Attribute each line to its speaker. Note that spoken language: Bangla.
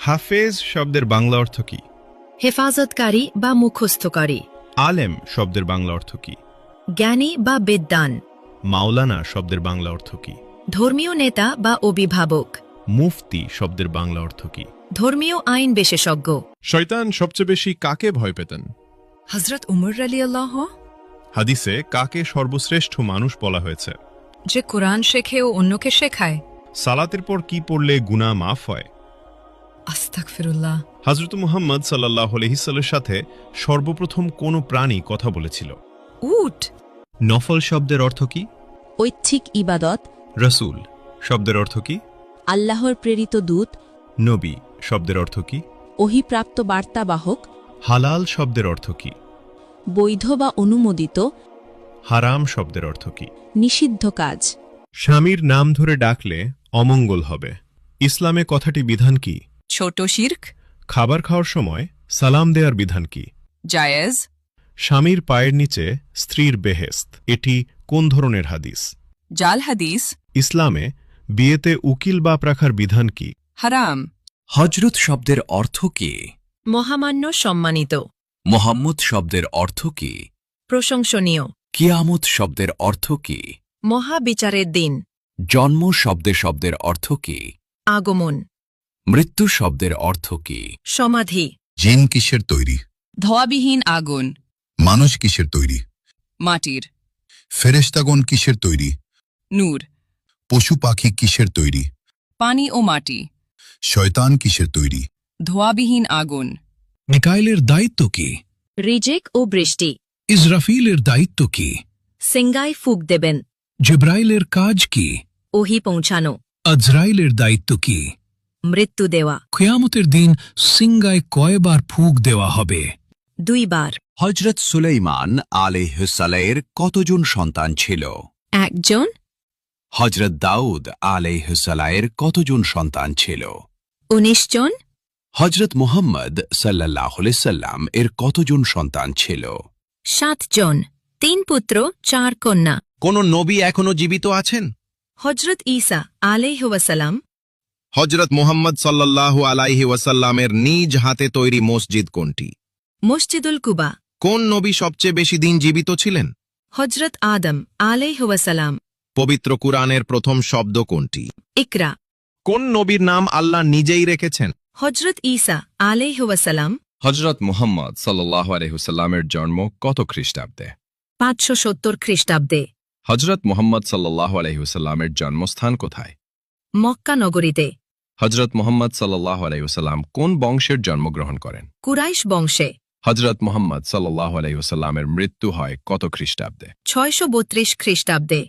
Speaker 1: হাফেজ শব্দের বাংলা অর্থ কি?
Speaker 2: হেফাজতকারী বা মুখস্থকারী।
Speaker 1: আলেম শব্দের বাংলা অর্থ কি?
Speaker 2: জ্ঞানী বা বিদ্বান।
Speaker 1: মাওলানা শব্দের বাংলা অর্থ কি?
Speaker 2: ধর্মীয় নেতা বা অভিভাবক।
Speaker 1: মুফতি শব্দের বাংলা অর্থ কি?
Speaker 2: ধর্মীয় আইন বিশেষজ্ঞ।
Speaker 1: শয়তান সবচেয়ে বেশি কাকে ভয় পেতেন?
Speaker 2: হযরত উমর রাদিয়াল্লাহু।
Speaker 1: হাদিসে কাকে সর্বশ্রেষ্ঠ মানুষ বলা হয়েছে?
Speaker 2: যে কোরআন শেখে ও অন্যকে শেখায়।
Speaker 1: সালাতের পর কি পড়লে গুনাহ মাফ হয়?
Speaker 2: আস্তাগফিরুল্লাহ।
Speaker 1: হযরত মুহাম্মদ সাল্লাল্লাহু আলাইহি সাল্লামের সাথে সর্বপ্রথম কোন প্রাণী কথা বলেছিল?
Speaker 2: উট।
Speaker 1: নফল শব্দের অর্থ কি?
Speaker 3: ঐচ্ছিক ইবাদত।
Speaker 1: রাসূল শব্দের অর্থ কি?
Speaker 3: আল্লাহর প্রেরিত দূত।
Speaker 1: নবী শব্দের অর্থ কি?
Speaker 3: ওহীপ্রাপ্ত বার্তাবাহক।
Speaker 1: হালাল শব্দের অর্থ কি?
Speaker 3: বৈধ বা অনুমোদিত।
Speaker 1: হারাম শব্দের অর্থ কি?
Speaker 3: নিষিদ্ধ কাজ।
Speaker 1: স্বামীর নাম ধরে ডাকলে অমঙ্গল হবে। ইসলামে কথাটি বিধান কি?
Speaker 4: ছোট শিরক।
Speaker 1: খাবার খাওয়ার সময় সালাম দেওয়ার বিধান কি?
Speaker 4: জায়েজ।
Speaker 1: স্বামীর পায়ের নিচে স্ত্রীর বেহেশত, এটি কোন ধরনের হাদিস?
Speaker 4: জাল হাদিস।
Speaker 1: ইসলামে বিয়েতে উকিল বাপ রাখার বিধান কি?
Speaker 4: হারাম।
Speaker 5: হজরত শব্দের অর্থ কি?
Speaker 2: মহামান্য, সম্মানিত।
Speaker 5: মোহাম্মদ শব্দের অর্থ কি?
Speaker 2: প্রশংসনীয়।
Speaker 5: কিয়ামত শব্দের অর্থ কি?
Speaker 2: মহাবিচারের দিন।
Speaker 5: জন্ম শব্দের অর্থ কি?
Speaker 2: আগমন।
Speaker 5: মৃত্যু শব্দের অর্থ কি?
Speaker 2: সমাধি।
Speaker 6: জিন কিসের তৈরি?
Speaker 4: ধোয়াবিহীন আগুন।
Speaker 6: মানুষ কিসের তৈরি?
Speaker 4: মাটির।
Speaker 6: ফেরেশতাগণ কিসের তৈরি?
Speaker 4: নূর।
Speaker 6: পশু পাখি কিসের তৈরি?
Speaker 4: পানি ও মাটি।
Speaker 6: শয়তান কিসের তৈরি?
Speaker 4: ধোয়াবিহীন আগুন।
Speaker 7: মিকাইলের দায়িত্ব কি?
Speaker 2: রিজিক ও বৃষ্টি।
Speaker 7: ইসরাফিলের দায়িত্ব কি?
Speaker 2: সিঙ্গায় ফুক দেবেন।
Speaker 7: জিবরাইলের কাজ কি?
Speaker 2: ওহী পৌঁছানো।
Speaker 7: আজরাইলের দায়িত্ব কি?
Speaker 2: মৃত্যু দেওয়া।
Speaker 7: কিয়ামতের দিন সিঙ্গায় কয়বার ফুঁক দেওয়া হবে?
Speaker 2: 2 বার।
Speaker 5: হজরত সুলাইমান আলাইহিসসালামের কতজন সন্তান ছিল?
Speaker 2: 1 জন।
Speaker 5: হজরত দাউদ আলাইহিসসালামের কতজন সন্তান ছিল?
Speaker 2: 19 জন।
Speaker 5: হজরত মুহাম্মদ সাল্লাল্লাহু আলাইহি সাল্লাম এর কতজন সন্তান ছিল?
Speaker 2: 7 জন। 3 পুত্র 4 কন্যা।
Speaker 8: কোন নবী এখনো জীবিত আছেন?
Speaker 2: হযরত ঈসা আলাইহি ওয়াসাল্লাম।
Speaker 8: হজরত মুহাম্মদ সাল্লাল্লাহু আলাইহি ওয়াসাল্লামের নিজ হাতে তৈরি মসজিদ কোনটি?
Speaker 2: মসজিদুল কুবা।
Speaker 8: কোন নবী সবচেয়ে বেশি দিন জীবিত ছিলেন?
Speaker 2: হযরত আদম আলাইহি ওয়াসাল্লাম।
Speaker 8: পবিত্র কুরআনের প্রথম শব্দ কোনটি?
Speaker 2: ইকরা।
Speaker 8: কোন নবীর নাম আল্লাহ নিজেই রেখেছেন?
Speaker 2: হযরত ঈসা আলাইহি ওয়াসাল্লাম।
Speaker 9: হজরত মুহাম্মদ সাল্লাল্লাহু আলাইহি ওয়াসাল্লামের জন্ম কত খ্রিস্টাব্দে?
Speaker 2: 570 খ্রিস্টাব্দে।
Speaker 9: হজরত মুহাম্মদ সাল্লাল্লাহু আলাইহি ওয়াসাল্লামের জন্মস্থান কোথায়?
Speaker 2: মক্কা নগরীতে।
Speaker 9: হজরত মুহাম্মদ সাল্লাল্লাহু আলাইহি ওয়াসাল্লাম কোন বংশের জন্মগ্রহণ করেন?
Speaker 2: কুরাইশ বংশে।
Speaker 9: হজরত মুহাম্মদ সাল্লাল্লাহু আলাইহি ওয়াসাল্লামের মৃত্যু হয় কত খ্রিস্টাব্দে?
Speaker 2: 632 খ্রিস্টাব্দে।